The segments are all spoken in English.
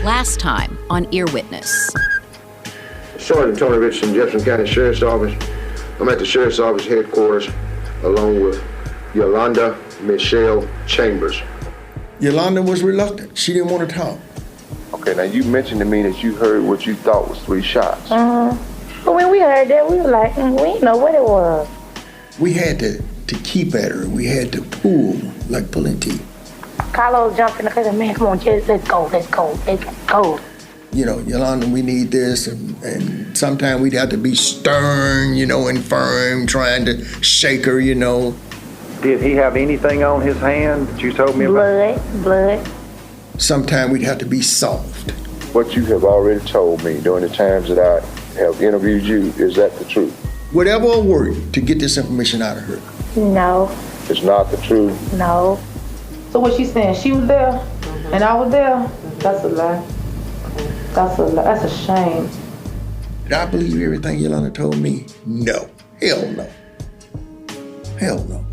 Last time on Earwitness. Sergeant Tony Richardson, Jefferson County Sheriff's Office. I'm at the Sheriff's Office headquarters along with Yolanda Michelle Chambers. Yolanda was reluctant. She didn't want to talk. Okay, now you mentioned to me that you heard what you thought was 3 shots. But when we heard that, we were like, we didn't know what it was. We had to keep at her. We had to pull, like pulling teeth. Carlos jumped in the car and said, man, come on, let's go. You know, Yolanda, we need this. And sometimes we'd have to be stern, and firm, trying to shake her, Did he have anything on his hand that you told me about? Blood. Sometimes we'd have to be soft. What you have already told me during the times that I have interviewed you, is that the truth? Whatever will work to get this information out of her. No. It's not the truth? No. So what she's saying, she was there and I was there? That's a lie. That's a shame. Did I believe everything Yolanda told me? No. Hell no. Hell no.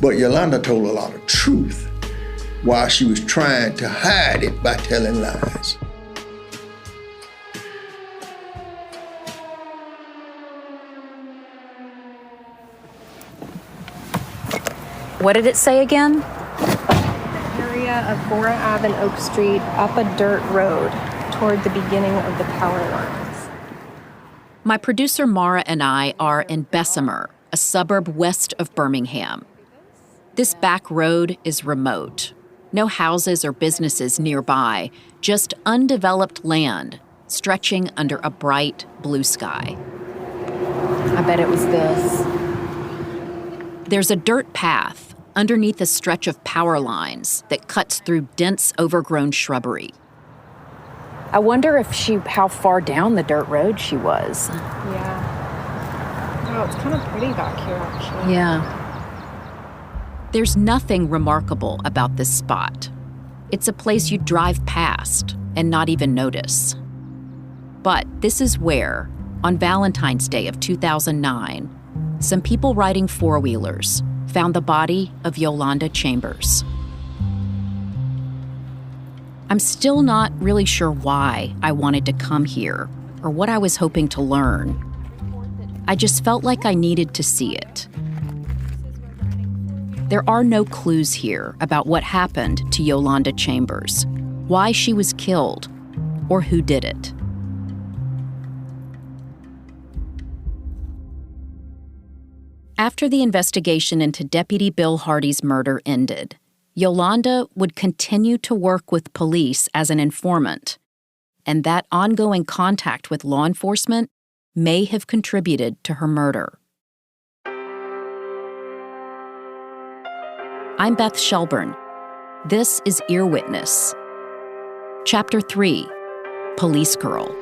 But Yolanda told a lot of truth while she was trying to hide it by telling lies. What did it say again? The area of Bora Ave and Oak Street up a dirt road toward the beginning of the power lines. My producer Mara and I are in Bessemer, a suburb west of Birmingham. This back road is remote. No houses or businesses nearby, just undeveloped land stretching under a bright blue sky. I bet it was this. There's a dirt path underneath a stretch of power lines that cuts through dense, overgrown shrubbery. I wonder how far down the dirt road she was. Yeah. Wow, it's kind of pretty back here, actually. Yeah. There's nothing remarkable about this spot. It's a place you'd drive past and not even notice. But this is where, on Valentine's Day of 2009, some people riding four-wheelers found the body of Yolanda Chambers. I'm still not really sure why I wanted to come here or what I was hoping to learn. I just felt like I needed to see it. There are no clues here about what happened to Yolanda Chambers, why she was killed, or who did it. After the investigation into Deputy Bill Hardy's murder ended, Yolanda would continue to work with police as an informant, and that ongoing contact with law enforcement may have contributed to her murder. I'm Beth Shelburne. This is Earwitness. Chapter 3, Police Girl.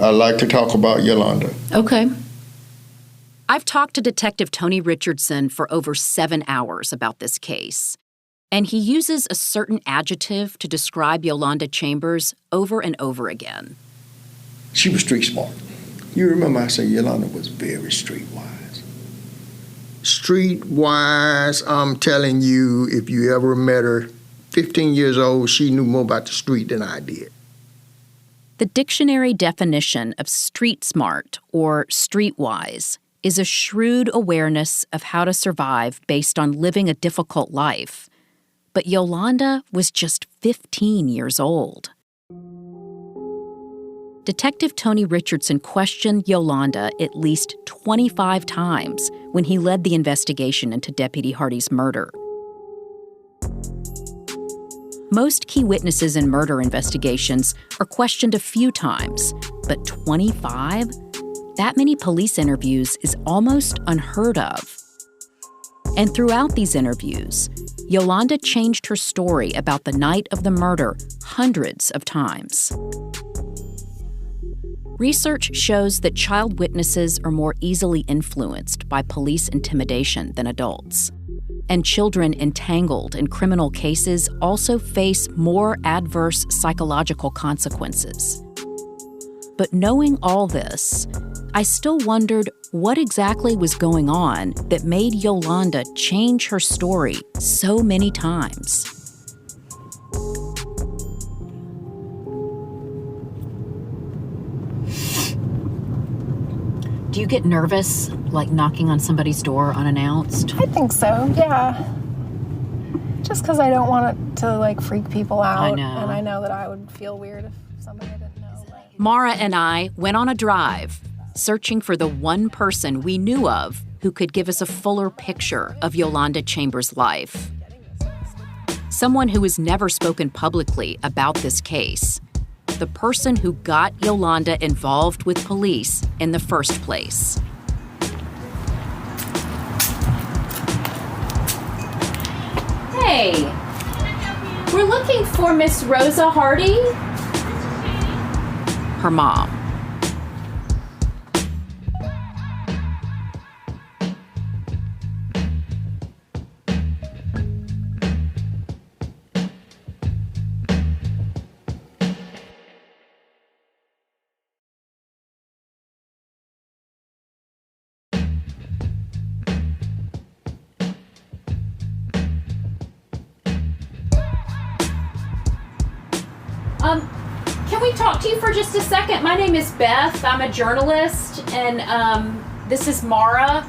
I'd like to talk about Yolanda. Okay. I've talked to Detective Tony Richardson for over 7 hours about this case, and he uses a certain adjective to describe Yolanda Chambers over and over again. She was street smart. You remember I said Yolanda was very streetwise. Streetwise, I'm telling you, if you ever met her, 15 years old, she knew more about the street than I did. The dictionary definition of street smart or streetwise is a shrewd awareness of how to survive based on living a difficult life. But Yolanda was just 15 years old. Detective Tony Richardson questioned Yolanda at least 25 times when he led the investigation into Deputy Hardy's murder. Most key witnesses in murder investigations are questioned a few times, but 25? That many police interviews is almost unheard of. And throughout these interviews, Yolanda changed her story about the night of the murder hundreds of times. Research shows that child witnesses are more easily influenced by police intimidation than adults. And children entangled in criminal cases also face more adverse psychological consequences. But knowing all this, I still wondered what exactly was going on that made Yolanda change her story so many times. Do you get nervous, like knocking on somebody's door unannounced? I think so, yeah. Just because I don't want it to, like, freak people out. I know. And I know that I would feel weird if somebody I didn't know. Mara and I went on a drive, searching for the one person we knew of who could give us a fuller picture of Yolanda Chambers' life. Someone who has never spoken publicly about this case. The person who got Yolanda involved with police in the first place. Hey, we're looking for Miss Rosa Hardy. Her mom. Can we talk to you for just a second? My name is Beth. I'm a journalist, and this is Mara,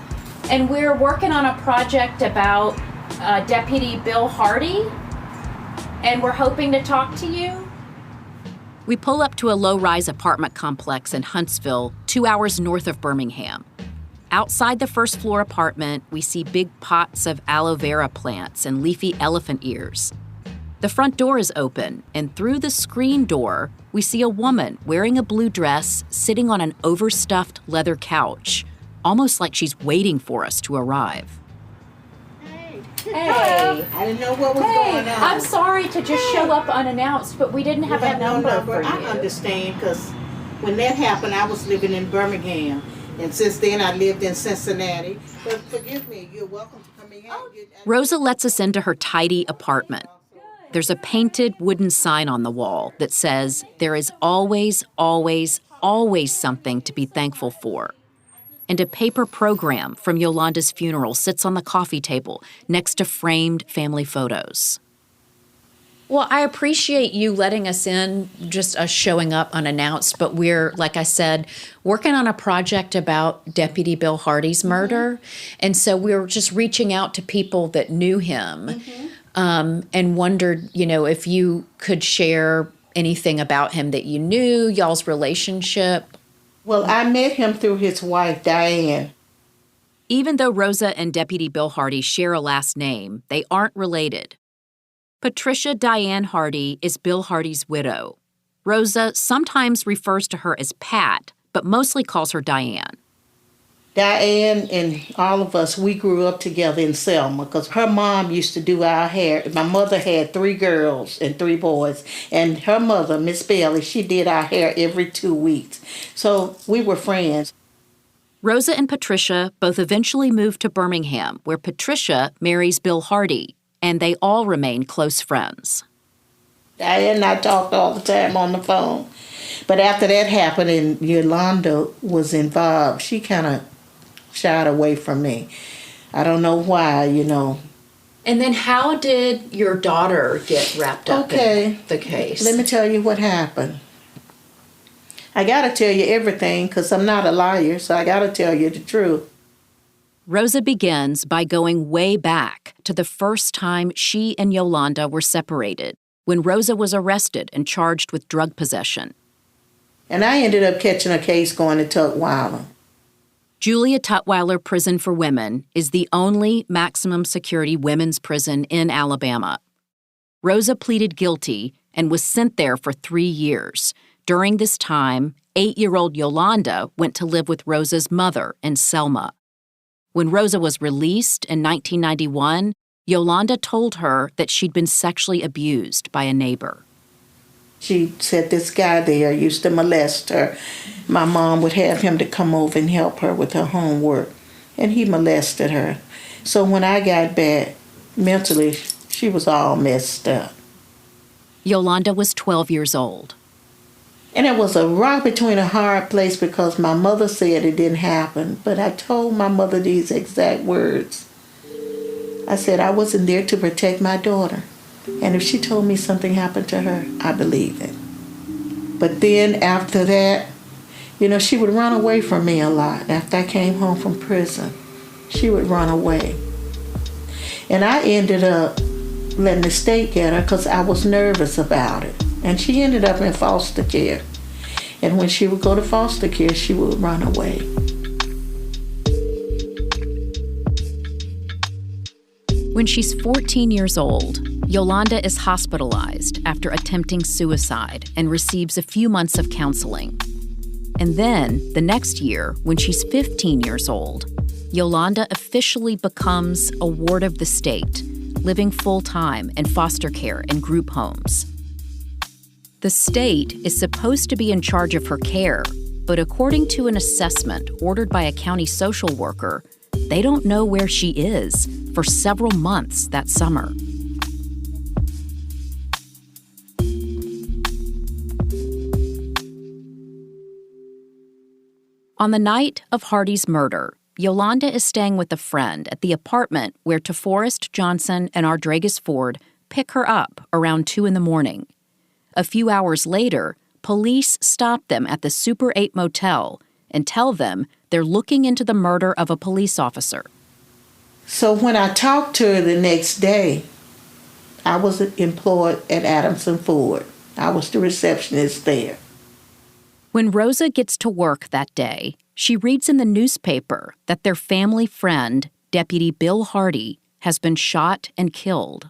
and we're working on a project about Deputy Bill Hardy, and we're hoping to talk to you. We pull up to a low-rise apartment complex in Huntsville, 2 hours north of Birmingham. Outside the first-floor apartment, we see big pots of aloe vera plants and leafy elephant ears. The front door is open, and through the screen door, we see a woman wearing a blue dress sitting on an overstuffed leather couch, almost like she's waiting for us to arrive. Hey. I didn't know what was going on. I'm sorry to just show up unannounced, but we didn't have a number for you. I understand, because when that happened, I was living in Birmingham. And since then, I lived in Cincinnati. But forgive me, you're welcome to come in. Rosa lets us into her tidy apartment. There's a painted wooden sign on the wall that says, "There is always, always, always something to be thankful for." And a paper program from Yolanda's funeral sits on the coffee table next to framed family photos. Well, I appreciate you letting us in, just us showing up unannounced, but we're, like I said, working on a project about Deputy Bill Hardy's murder. And so we were just reaching out to people that knew him. And wondered, if you could share anything about him that you knew, y'all's relationship. Well, I met him through his wife, Diane. Even though Rosa and Deputy Bill Hardy share a last name, they aren't related. Patricia Diane Hardy is Bill Hardy's widow. Rosa sometimes refers to her as Pat, but mostly calls her Diane. Diane and all of us, we grew up together in Selma because her mom used to do our hair. My mother had 3 girls and 3 boys, and her mother, Miss Bailey, she did our hair every 2 weeks. So we were friends. Rosa and Patricia both eventually moved to Birmingham, where Patricia marries Bill Hardy, and they all remain close friends. Diane and I talked all the time on the phone. But after that happened and Yolanda was involved, she kind of shied away from me. I don't know why, And then how did your daughter get wrapped up in the case? Let me tell you what happened. I got to tell you everything because I'm not a liar, so I got to tell you the truth. Rosa begins by going way back to the first time she and Yolanda were separated, when Rosa was arrested and charged with drug possession. And I ended up catching a case going to Tutwiler. Julia Tutwiler Prison for Women is the only maximum security women's prison in Alabama. Rosa pleaded guilty and was sent there for 3 years. During this time, 8-year-old Yolanda went to live with Rosa's mother in Selma. When Rosa was released in 1991, Yolanda told her that she'd been sexually abused by a neighbor. She said this guy there used to molest her. My mom would have him to come over and help her with her homework, and he molested her. So when I got back, mentally, she was all messed up. Yolanda was 12 years old. And it was a rock between a hard place because my mother said it didn't happen, but I told my mother these exact words. I said I wasn't there to protect my daughter, and if she told me something happened to her, I believe it. But then after that, she would run away from me a lot. After I came home from prison, she would run away. And I ended up letting the state get her because I was nervous about it. And she ended up in foster care. And when she would go to foster care, she would run away. When she's 14 years old, Yolanda is hospitalized after attempting suicide and receives a few months of counseling. And then, the next year, when she's 15 years old, Yolanda officially becomes a ward of the state, living full-time in foster care and group homes. The state is supposed to be in charge of her care, but according to an assessment ordered by a county social worker, they don't know where she is for several months that summer. On the night of Hardy's murder, Yolanda is staying with a friend at the apartment where TeForest Johnson and Ardregas Ford pick her up around 2 a.m. A few hours later, police stop them at the Super 8 motel and tell them they're looking into the murder of a police officer. So when I talked to her the next day, I was employed at Adamson Ford. I was the receptionist there. When Rosa gets to work that day, she reads in the newspaper that their family friend, Deputy Bill Hardy, has been shot and killed.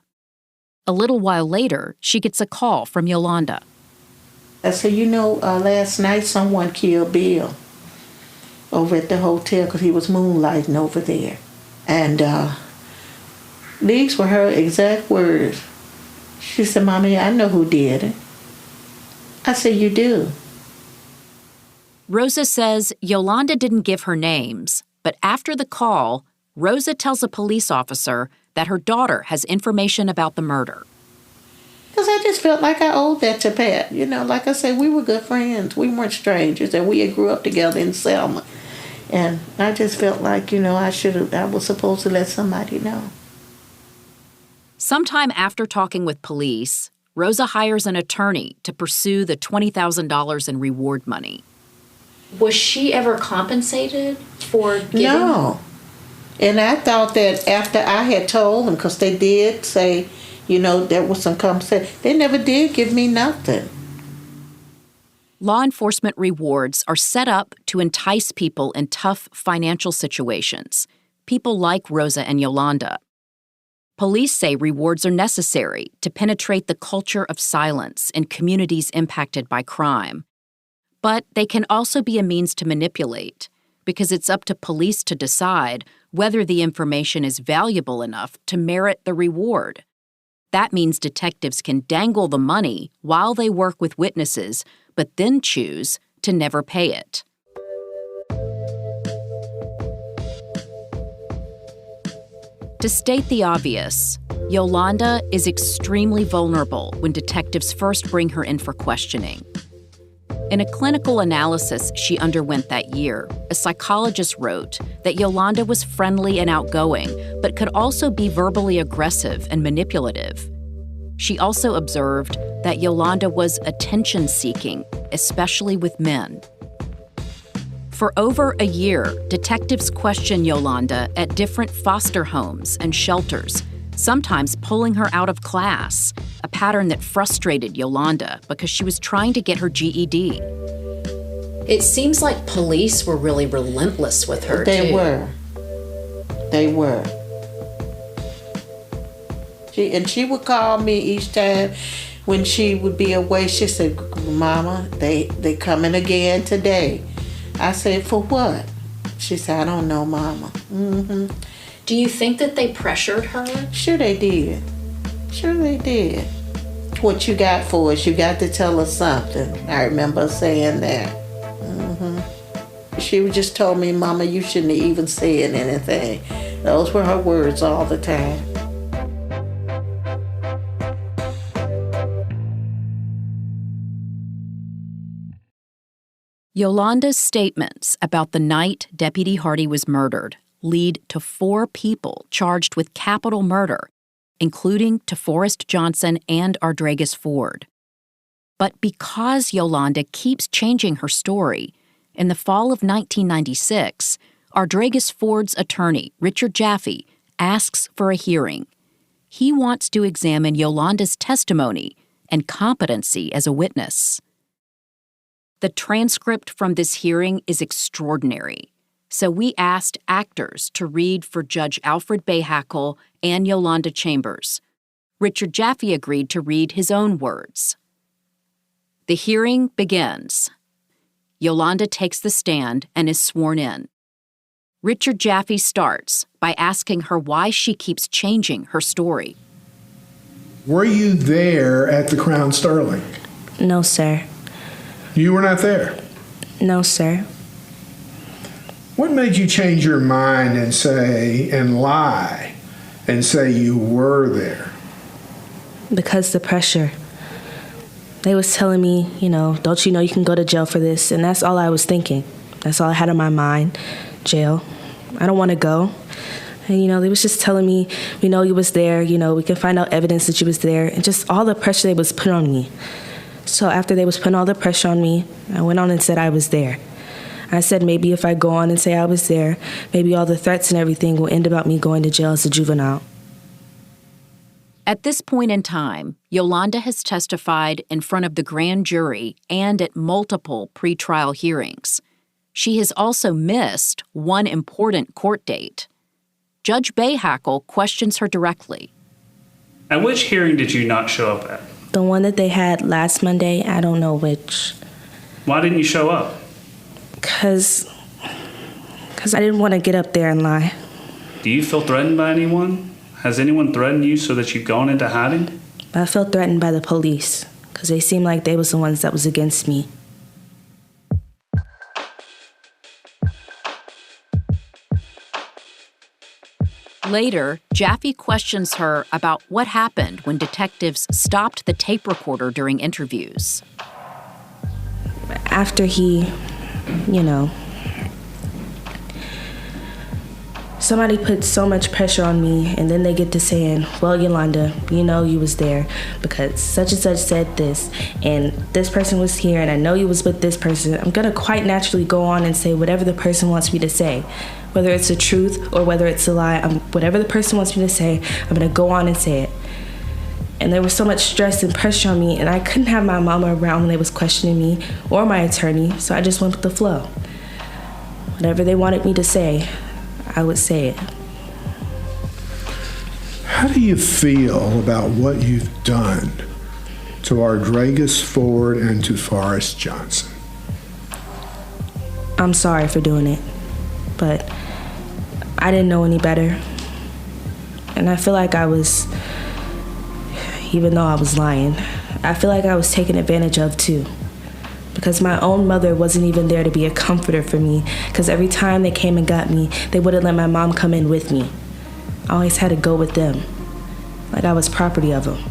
A little while later, she gets a call from Yolanda. I said, last night someone killed Bill over at the hotel because he was moonlighting over there. And these were her exact words. She said, Mommy, I know who did it. I said, you do? Rosa says Yolanda didn't give her names, but after the call, Rosa tells a police officer that her daughter has information about the murder. Because I just felt like I owed that to Pat. Like I said, we were good friends. We weren't strangers, and we had grew up together in Selma. And I just felt like, I was supposed to let somebody know. Sometime after talking with police, Rosa hires an attorney to pursue the $20,000 in reward money. Was she ever compensated for giving? No. And I thought that after I had told them, because they did say, there was some compensation, they never did give me nothing. Law enforcement rewards are set up to entice people in tough financial situations, people like Rosa and Yolanda. Police say rewards are necessary to penetrate the culture of silence in communities impacted by crime. But they can also be a means to manipulate, because it's up to police to decide whether the information is valuable enough to merit the reward. That means detectives can dangle the money while they work with witnesses, but then choose to never pay it. To state the obvious, Yolanda is extremely vulnerable when detectives first bring her in for questioning. In a clinical analysis she underwent that year, a psychologist wrote that Yolanda was friendly and outgoing, but could also be verbally aggressive and manipulative. She also observed that Yolanda was attention-seeking, especially with men. For over a year, detectives questioned Yolanda at different foster homes and shelters, sometimes pulling her out of class, a pattern that frustrated Yolanda because she was trying to get her GED. It seems like police were really relentless with her, They too. were. She would call me each time when she would be away. She said, Mama, they coming again today. I said, for what? She said, I don't know, Mama. Do you think that they pressured her? Sure they did. Sure they did. What you got for us? You got to tell us something. I remember saying that. She just told me, Mama, you shouldn't have even said anything. Those were her words all the time. Yolanda's statements about the night Deputy Hardy was murdered lead to 4 people charged with capital murder, including DeForest Johnson and Ardregas Ford. But because Yolanda keeps changing her story, in the fall of 1996, Ardregas Ford's attorney, Richard Jaffe, asks for a hearing. He wants to examine Yolanda's testimony and competency as a witness. The transcript from this hearing is extraordinary, so we asked actors to read for Judge Alfred Bayhackle and Yolanda Chambers. Richard Jaffe agreed to read his own words. The hearing begins. Yolanda takes the stand and is sworn in. Richard Jaffe starts by asking her why she keeps changing her story. Were you there at the Crown Sterling? No, sir. You were not there? No, sir. What made you change your mind and lie and say you were there? Because the pressure. They was telling me, don't you know you can go to jail for this? And that's all I was thinking. That's all I had on my mind. Jail. I don't want to go. And, they was just telling me, we know you was there, we can find out evidence that you was there. And just all the pressure they was putting on me. So after they was putting all the pressure on me, I went on and said I was there. I said maybe if I go on and say I was there, maybe all the threats and everything will end about me going to jail as a juvenile. At this point in time, Yolanda has testified in front of the grand jury and at multiple pretrial hearings. She has also missed one important court date. Judge Bayhackle questions her directly. At which hearing did you not show up at? The one that they had last Monday, I don't know which. Why didn't you show up? Because I didn't want to get up there and lie. Do you feel threatened by anyone? Has anyone threatened you so that you've gone into hiding? I felt threatened by the police because they seemed like they was the ones that was against me. Later, Jaffe questions her about what happened when detectives stopped the tape recorder during interviews. After he, somebody put so much pressure on me, and then they get to saying, well, Yolanda, you was there because such and such said this, and this person was here, and I know you was with this person. I'm going to quite naturally go on and say whatever the person wants me to say. Whether it's the truth or whether it's a lie, whatever the person wants me to say, I'm going to go on and say it. And there was so much stress and pressure on me, and I couldn't have my mama around when they was questioning me or my attorney, so I just went with the flow. Whatever they wanted me to say, I would say it. How do you feel about what you've done to Ardregas Ford and to Forrest Johnson? I'm sorry for doing it, but I didn't know any better. And I feel like I was, even though I was lying, I feel like I was taken advantage of too. Because my own mother wasn't even there to be a comforter for me, because every time they came and got me, they wouldn't let my mom come in with me. I always had to go with them, like I was property of them.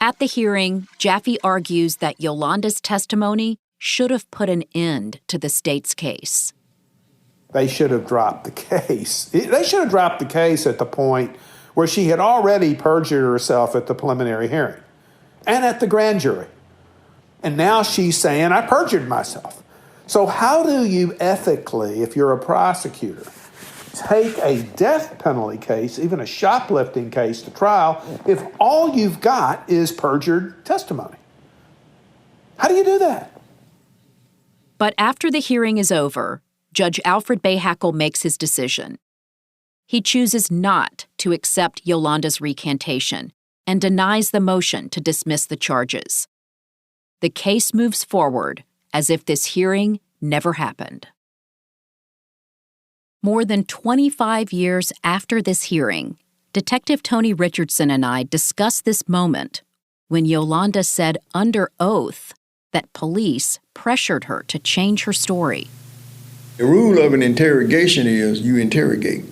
At the hearing, Jaffe argues that Yolanda's testimony should have put an end to the state's case. They should have dropped the case. They should have dropped the case at the point where she had already perjured herself at the preliminary hearing and at the grand jury. And now she's saying, I perjured myself. So how do you ethically, if you're a prosecutor, take a death penalty case, even a shoplifting case, to trial if all you've got is perjured testimony? How do you do that? But after the hearing is over, Judge Alfred Bayhackle makes his decision. He chooses not to accept Yolanda's recantation and denies the motion to dismiss the charges. The case moves forward as if this hearing never happened. More than 25 years after this hearing, Detective Tony Richardson and I discussed this moment when Yolanda said under oath that police pressured her to change her story. The rule of an interrogation is you interrogate.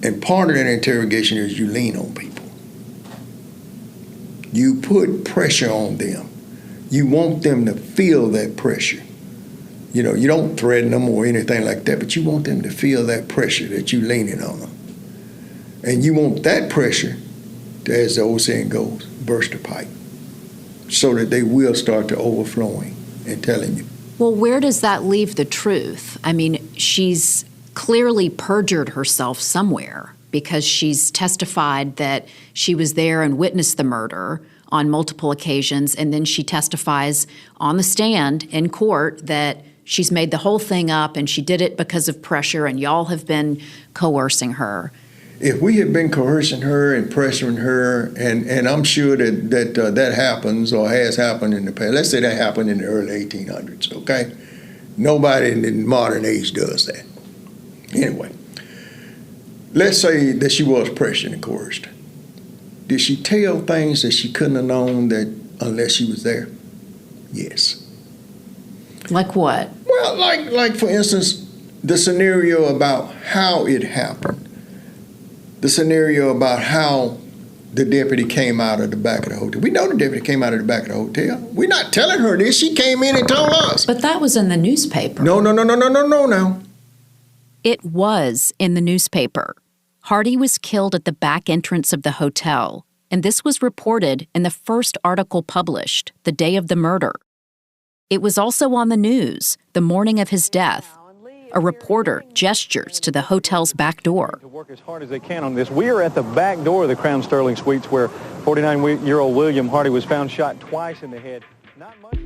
And part of that interrogation is you lean on people. You put pressure on them. You want them to feel that pressure. You know, you don't threaten them or anything like that, but you want them to feel that pressure that you're leaning on them. And you want that pressure to, as the old saying goes, burst the pipe, so that they will start to overflowing and telling you. Well, where does that leave the truth? I mean, she's clearly perjured herself somewhere because she's testified that she was there and witnessed the murder on multiple occasions, and then she testifies on the stand in court that she's made the whole thing up and she did it because of pressure and y'all have been coercing her. If we had been coercing her and pressuring her, and I'm sure that happens or has happened in the past. Let's say that happened in the early 1800s, okay? Nobody in the modern age does that. Anyway, let's say that she was pressured and coerced. Did she tell things that she couldn't have known that unless she was there? Yes. Like what? Well, like for instance, the scenario about how it happened. The scenario about how the deputy came out of the back of the hotel. We know the deputy came out of the back of the hotel. We're not telling her this. She came in and told us. But that was in the newspaper. No, now. It was in the newspaper. Hardy was killed at the back entrance of the hotel, and this was reported in the first article published, the day of the murder. It was also on the news, the morning of his death. A reporter gestures to the hotel's back door. To work as hard as they can on this. We are at the back door of the Crown Sterling Suites where 49-year-old William Hardy was found shot twice in the head. Not much.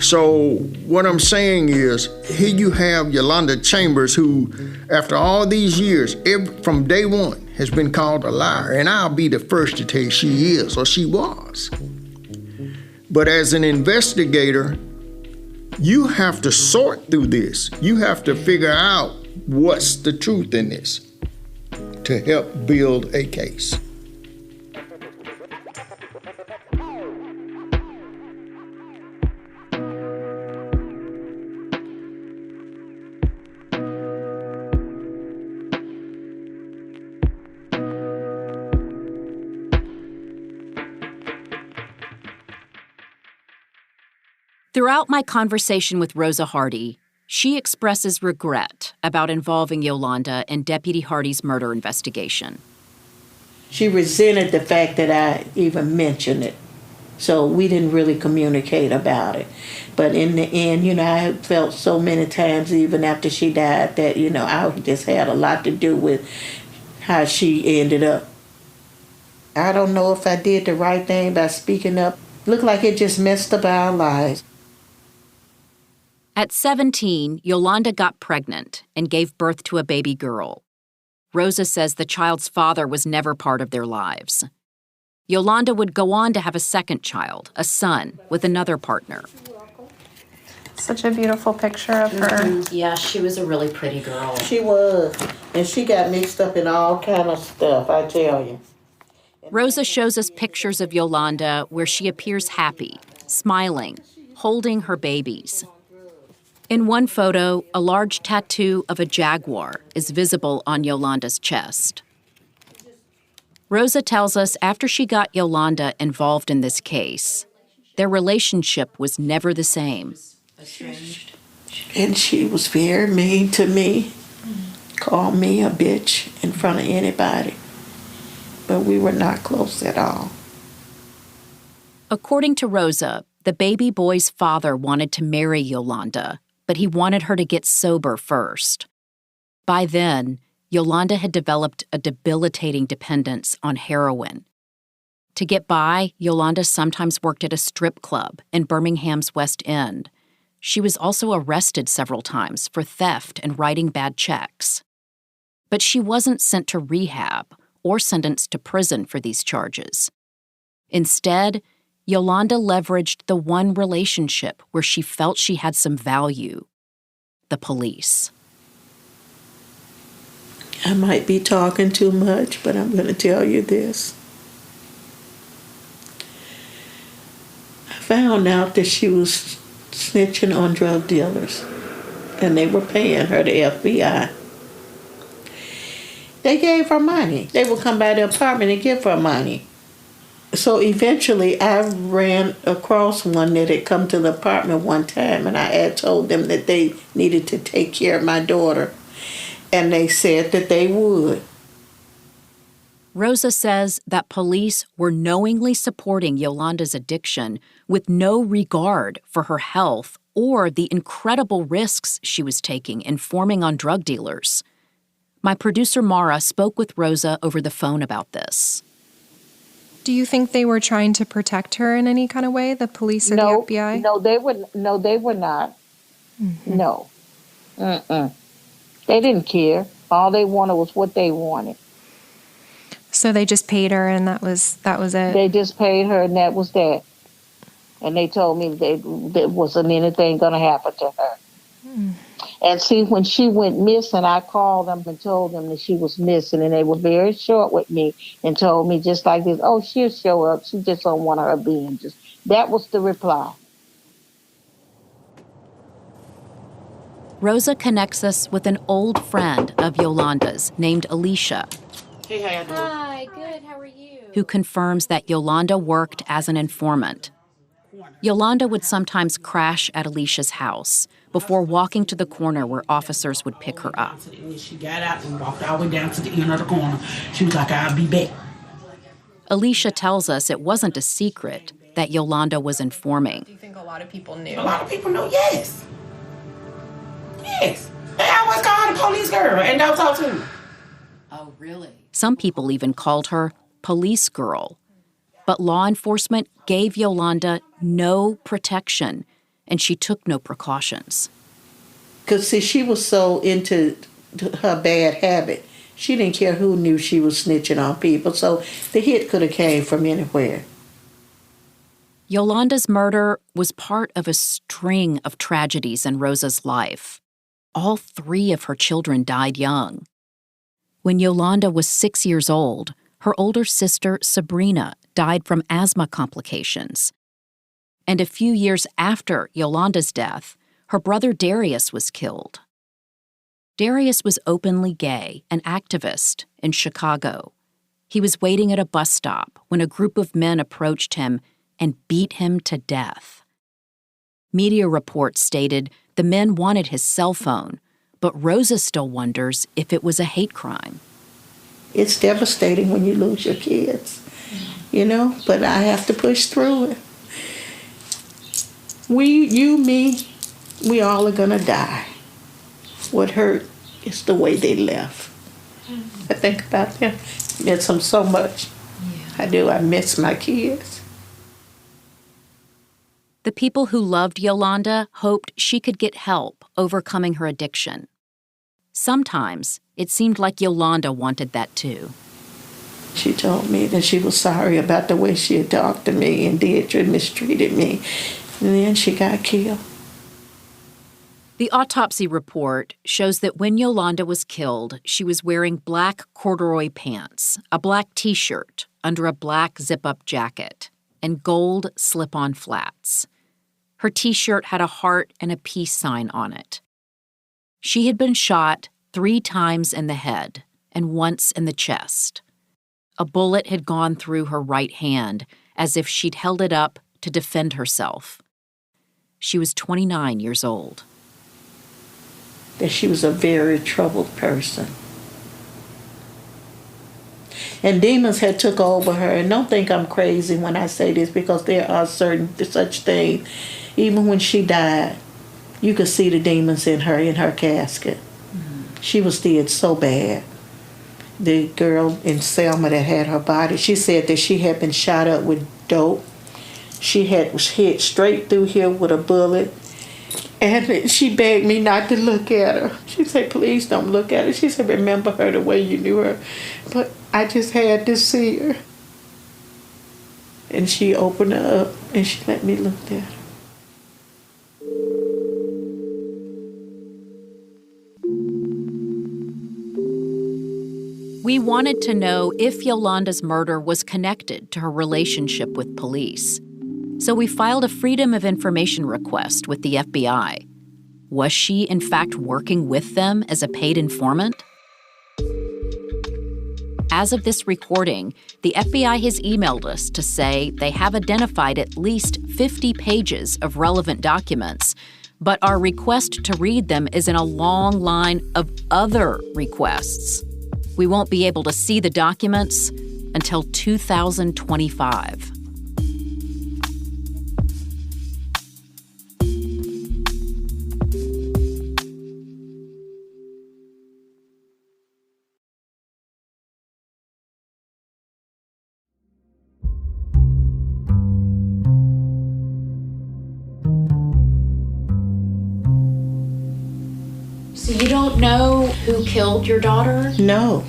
So what I'm saying is, here you have Yolanda Chambers, who, after all these years, from day one, has been called a liar. And I'll be the first to tell you she is, or she was. But as an investigator, you have to sort through this. You have to figure out what's the truth in this to help build a case. Throughout my conversation with Rosa Hardy, she expresses regret about involving Yolanda in Deputy Hardy's murder investigation. She resented the fact that I even mentioned it. So we didn't really communicate about it. But in the end, I felt so many times, even after she died, that, I just had a lot to do with how she ended up. I don't know if I did the right thing by speaking up. Looked like it just messed up our lives. At 17, Yolanda got pregnant and gave birth to a baby girl. Rosa says the child's father was never part of their lives. Yolanda would go on to have a second child, a son, with another partner. Such a beautiful picture of her. Mm-hmm. Yeah, she was a really pretty girl. She was. And she got mixed up in all kind of stuff, I tell you. Rosa shows us pictures of Yolanda where she appears happy, smiling, holding her babies. In one photo, a large tattoo of a jaguar is visible on Yolanda's chest. Rosa tells us after she got Yolanda involved in this case, their relationship was never the same. And she was very mean to me, called me a bitch in front of anybody. But we were not close at all. According to Rosa, the baby boy's father wanted to marry Yolanda, but he wanted her to get sober first. By then, Yolanda had developed a debilitating dependence on heroin. To get by, Yolanda sometimes worked at a strip club in Birmingham's West End. She was also arrested several times for theft and writing bad checks. But she wasn't sent to rehab or sentenced to prison for these charges. Instead, Yolanda leveraged the one relationship where she felt she had some value: the police. I might be talking too much, but I'm going to tell you this. I found out that she was snitching on drug dealers, and they were paying her, the FBI. They gave her money. They would come by the apartment and give her money. So eventually I ran across one that had come to the apartment one time, and I had told them that they needed to take care of my daughter, and they said that they would. Rosa says that police were knowingly supporting Yolanda's addiction with no regard for her health or the incredible risks she was taking informing on drug dealers. My producer Mara spoke with Rosa over the phone about this. Do you think they were trying to protect her in any kind of way, the police or the FBI? No, they were not. Mm-hmm. No. Mm-mm. They didn't care. All they wanted was what they wanted. So they just paid her and that was it? They just paid her and that was that. And they told me there wasn't anything going to happen to her. Mm. And see, when she went missing, I called them and told them that she was missing, and they were very short with me and told me just like this, oh, she'll show up. She just don't want her binges. That was the reply. Rosa connects us with an old friend of Yolanda's named Alicia. Hey, how you doing? Hi, good. How are you? Who confirms that Yolanda worked as an informant. Yolanda would sometimes crash at Alicia's house before walking to the corner where officers would pick her up. When she got out and walked all the way down to the end of the corner, she was like, I'll be back. Alicia tells us it wasn't a secret that Yolanda was informing. Do you think a lot of people knew? A lot of people knew, yes. Yes. They always call her the police girl and don't talk to her. Oh, really? Some people even called her police girl. But law enforcement gave Yolanda no protection, and she took no precautions. Because, see, she was so into her bad habit. She didn't care who knew she was snitching on people, so the hit could have came from anywhere. Yolanda's murder was part of a string of tragedies in Rosa's life. All 3 of her children died young. When Yolanda was 6 years old, her older sister, Sabrina, died from asthma complications. And a few years after Yolanda's death, her brother Darius was killed. Darius was openly gay, an activist in Chicago. He was waiting at a bus stop when a group of men approached him and beat him to death. Media reports stated the men wanted his cell phone, but Rosa still wonders if it was a hate crime. It's devastating when you lose your kids, you know, but I have to push through it. You, me, we all are gonna die. What hurt is the way they left. I think about them. I miss them so much. Yeah. I do. I miss my kids. The people who loved Yolanda hoped she could get help overcoming her addiction. Sometimes it seemed like Yolanda wanted that too. She told me that she was sorry about the way she had talked to me and mistreated me. And then she got killed. The autopsy report shows that when Yolanda was killed, she was wearing black corduroy pants, a black T-shirt under a black zip-up jacket, and gold slip-on flats. Her T-shirt had a heart and a peace sign on it. She had been shot 3 times in the head and once in the chest. A bullet had gone through her right hand as if she'd held it up to defend herself. She was 29 years old. That she was a very troubled person. And demons had took over her. And don't think I'm crazy when I say this, because there are certain such things. Even when she died, you could see the demons in her casket. Mm-hmm. She was dead so bad. The girl in Selma that had her body, she said that she had been shot up with dope. She was hit straight through here with a bullet. And she begged me not to look at her. She said, please don't look at her. She said, remember her the way you knew her. But I just had to see her. And she opened her up and she let me look at her. We wanted to know if Yolanda's murder was connected to her relationship with police. So we filed a Freedom of Information request with the FBI. Was she, in fact, working with them as a paid informant? As of this recording, the FBI has emailed us to say they have identified at least 50 pages of relevant documents, but our request to read them is in a long line of other requests. We won't be able to see the documents until 2025. So you don't know who killed your daughter? No.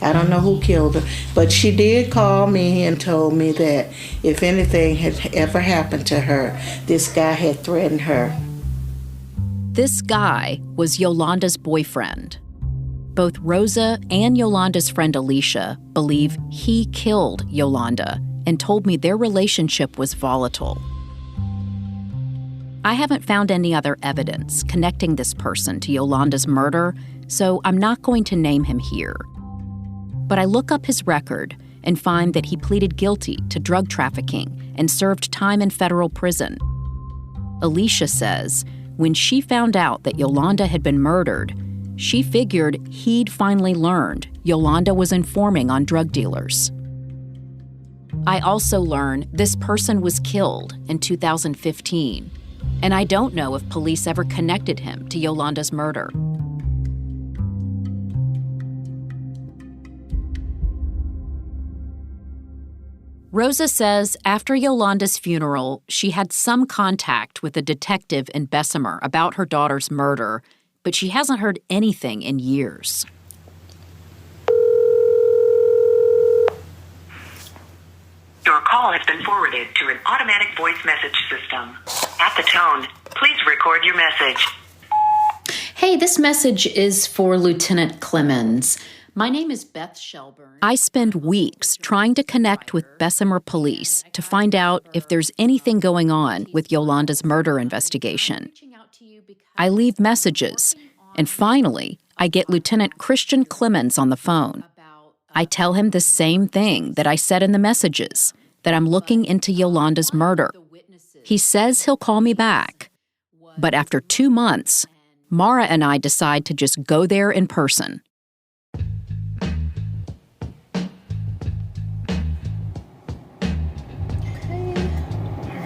I don't know who killed her, but she did call me and told me that if anything had ever happened to her, this guy had threatened her. This guy was Yolanda's boyfriend. Both Rosa and Yolanda's friend Alicia believe he killed Yolanda and told me their relationship was volatile. I haven't found any other evidence connecting this person to Yolanda's murder, so I'm not going to name him here. But I look up his record and find that he pleaded guilty to drug trafficking and served time in federal prison. Alicia says when she found out that Yolanda had been murdered, she figured he'd finally learned Yolanda was informing on drug dealers. I also learn this person was killed in 2015, and I don't know if police ever connected him to Yolanda's murder. Rosa says after Yolanda's funeral, she had some contact with a detective in Bessemer about her daughter's murder, but she hasn't heard anything in years. Your call has been forwarded to an automatic voice message system. At the tone, please record your message. Hey, this message is for Lieutenant Clemens. My name is Beth Shelburne. I spend weeks trying to connect with Bessemer police to find out if there's anything going on with Yolanda's murder investigation. I leave messages, and finally, I get Lieutenant Christian Clemens on the phone. I tell him the same thing that I said in the messages, that I'm looking into Yolanda's murder. He says he'll call me back. But after 2 months, Mara and I decide to just go there in person.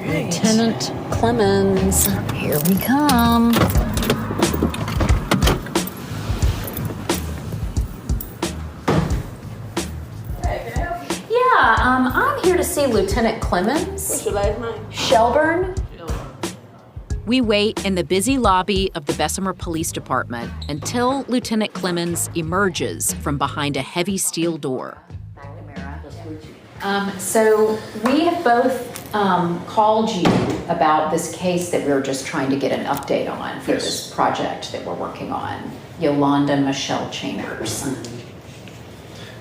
Lieutenant Clemens, here we come. Yeah, I'm here to see Lieutenant Clemens. What's your last name? Shelburne. We wait in the busy lobby of the Bessemer Police Department until Lieutenant Clemens emerges from behind a heavy steel door. So we have both called you about this case that we were just trying to get an update on for this project that we're working on, Yolanda Michelle Chambers.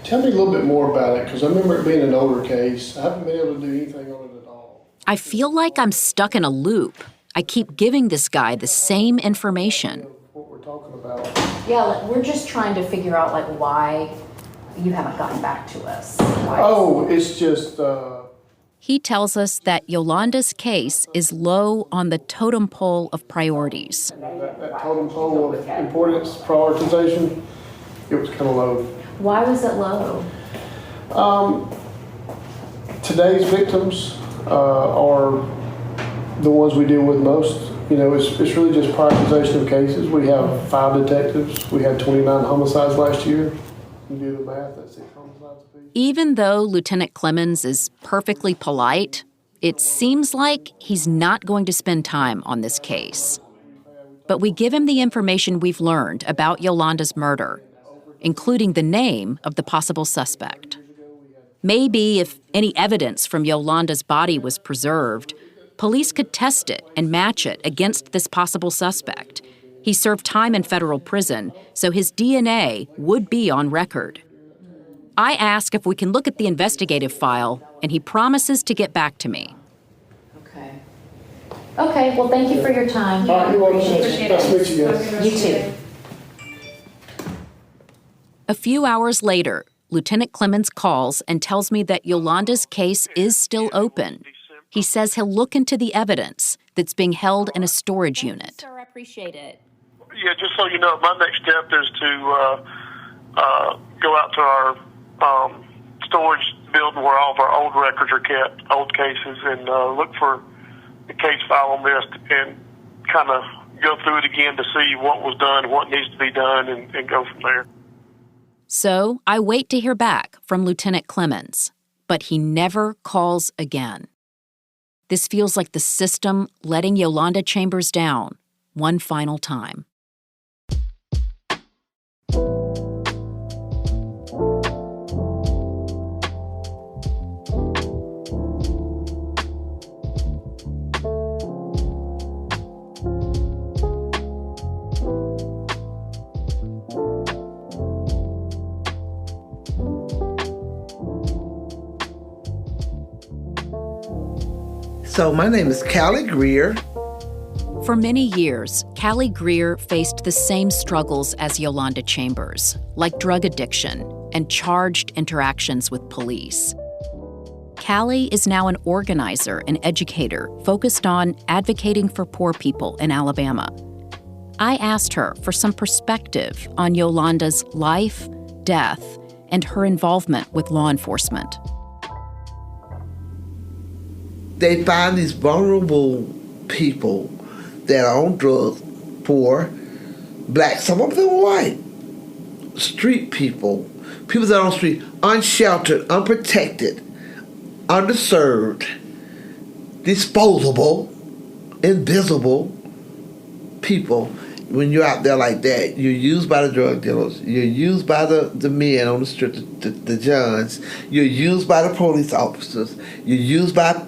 Tell me a little bit more about it, because I remember it being an older case. I haven't been able to do anything on it at all. I feel like I'm stuck in a loop. I keep giving this guy the same information. What we're talking about. Yeah, we're just trying to figure out why you haven't gotten back to us. Oh, it's just... He tells us that Yolanda's case is low on the totem pole of priorities. That totem pole of importance, prioritization, it was kind of low. Why was it low? Today's victims are the ones we deal with most. You know, it's really just prioritization of cases. We have 5 detectives. We had 29 homicides last year. You do the math, that's 6 homicides a piece. Even though Lieutenant Clemens is perfectly polite, it seems like he's not going to spend time on this case. But we give him the information we've learned about Yolanda's murder, including the name of the possible suspect. Maybe if any evidence from Yolanda's body was preserved, police could test it and match it against this possible suspect. He served time in federal prison, so his DNA would be on record. I ask if we can look at the investigative file, and he promises to get back to me. Okay, well, thank you for your time. You're welcome. Appreciate Nice to it. meet you guys. You too. A few hours later, Lieutenant Clemens calls and tells me that Yolanda's case is still open. He says he'll look into the evidence that's being held in a storage unit. Sir, I appreciate it. Yeah, just so you know, my next step is to go out to our storage building where all of our old records are kept, old cases, and look for the case file on this and kind of go through it again to see what was done, what needs to be done, and go from there. So I wait to hear back from Lieutenant Clemens, but he never calls again. This feels like the system letting Yolanda Chambers down one final time. So my name is Callie Greer. For many years, Callie Greer faced the same struggles as Yolanda Chambers, like drug addiction and charged interactions with police. Callie is now an organizer and educator focused on advocating for poor people in Alabama. I asked her for some perspective on Yolanda's life, death, and her involvement with law enforcement. They find these vulnerable people that are on drugs, poor, black, some of them white, street people, people that are on the street, unsheltered, unprotected, underserved, disposable, invisible people. When you're out there like that, you're used by the drug dealers, you're used by the men on the street, the Johns, you're used by the police officers, you're used by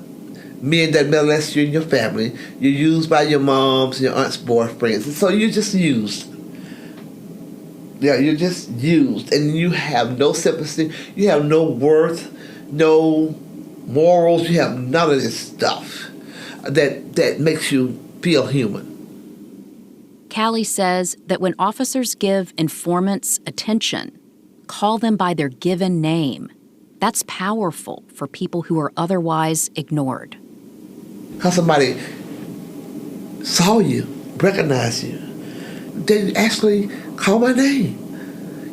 men that molest you and your family, you're used by your moms and your aunt's boyfriends. And so you're just used. Yeah, you're just used. And you have no sympathy, you have no worth, no morals, you have none of this stuff that makes you feel human. Callie says that when officers give informants attention, call them by their given name, that's powerful for people who are otherwise ignored. How somebody saw you, recognized you, they actually call my name.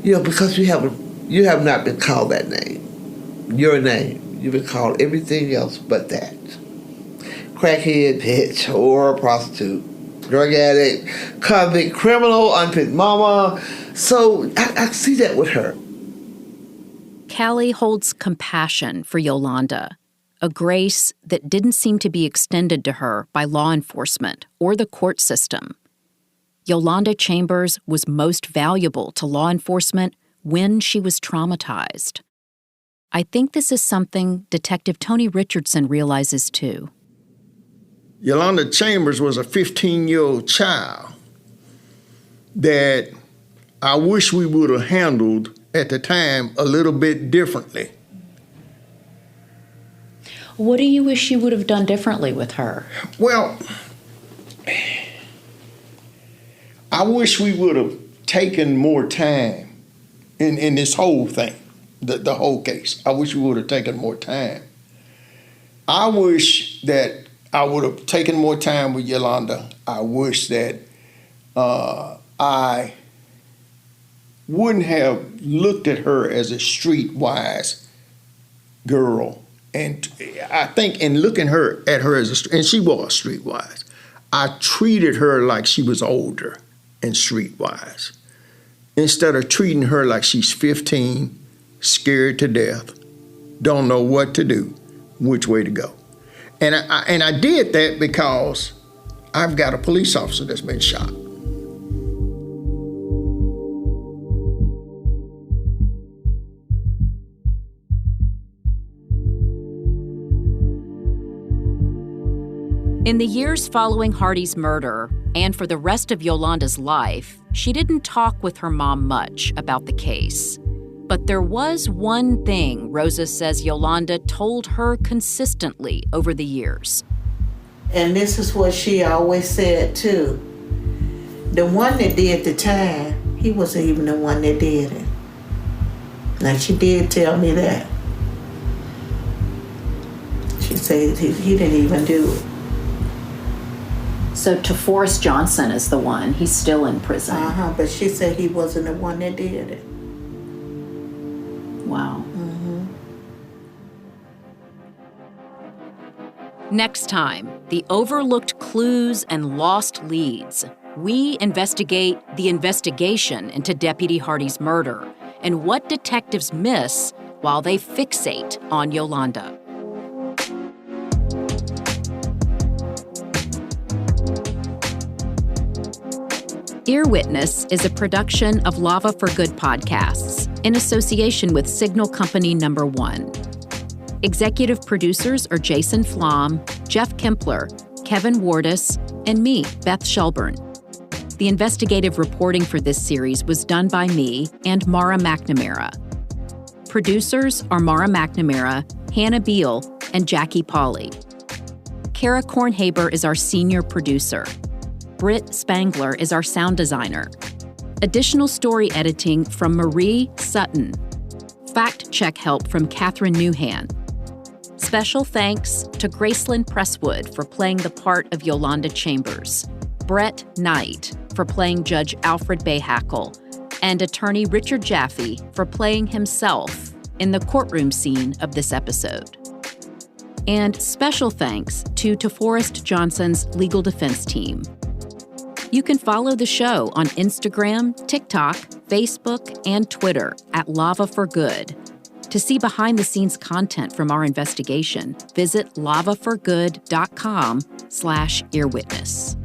You know, because you have not been called that name. Your name. You've been called everything else but that. Crackhead, bitch, or prostitute, drug addict, convict, criminal, unfit mama. So I see that with her. Callie holds compassion for Yolanda, a grace that didn't seem to be extended to her by law enforcement or the court system. Yolanda Chambers was most valuable to law enforcement when she was traumatized. I think this is something Detective Tony Richardson realizes too. Yolanda Chambers was a 15-year-old child that I wish we would have handled at the time a little bit differently. What do you wish you would have done differently with her? Well, I wish we would have taken more time in this whole thing, the whole case. I wish we would have taken more time. I wish that I would have taken more time with Yolanda. I wish that I wouldn't have looked at her as a streetwise girl. And I think in looking at her as and she was streetwise, I treated her like she was older and streetwise, instead of treating her like she's 15, scared to death, don't know what to do, which way to go. And I did that because I've got a police officer that's been shot. In the years following Hardy's murder, and for the rest of Yolanda's life, she didn't talk with her mom much about the case. But there was one thing Rosa says Yolanda told her consistently over the years. And this is what she always said too. The one that did the time, he wasn't even the one that did it. Now she did tell me that. She said he didn't even do it. So DeForest Johnson is the one. He's still in prison. But she said he wasn't the one that did it. Wow. Next time, the overlooked clues and lost leads. We investigate the investigation into Deputy Hardy's murder and what detectives miss while they fixate on Yolanda. Earwitness is a production of Lava for Good Podcasts in association with Signal Company No. 1. Executive producers are Jason Flom, Jeff Kempler, Kevin Wardis, and me, Beth Shelburne. The investigative reporting for this series was done by me and Mara McNamara. Producers are Mara McNamara, Hannah Beal, and Jackie Pauley. Kara Kornhaber is our senior producer. Britt Spangler is our sound designer. Additional story editing from Marie Sutton. Fact-check help from Catherine Newhan. Special thanks to Gracelyn Presswood for playing the part of Yolanda Chambers, Brett Knight for playing Judge Alfred Bayhackle, and attorney Richard Jaffe for playing himself in the courtroom scene of this episode. And special thanks to DeForest Johnson's legal defense team. You can follow the show on Instagram, TikTok, Facebook, and Twitter at Lava for Good. To see behind-the-scenes content from our investigation, visit lavaforgood.com/earwitness.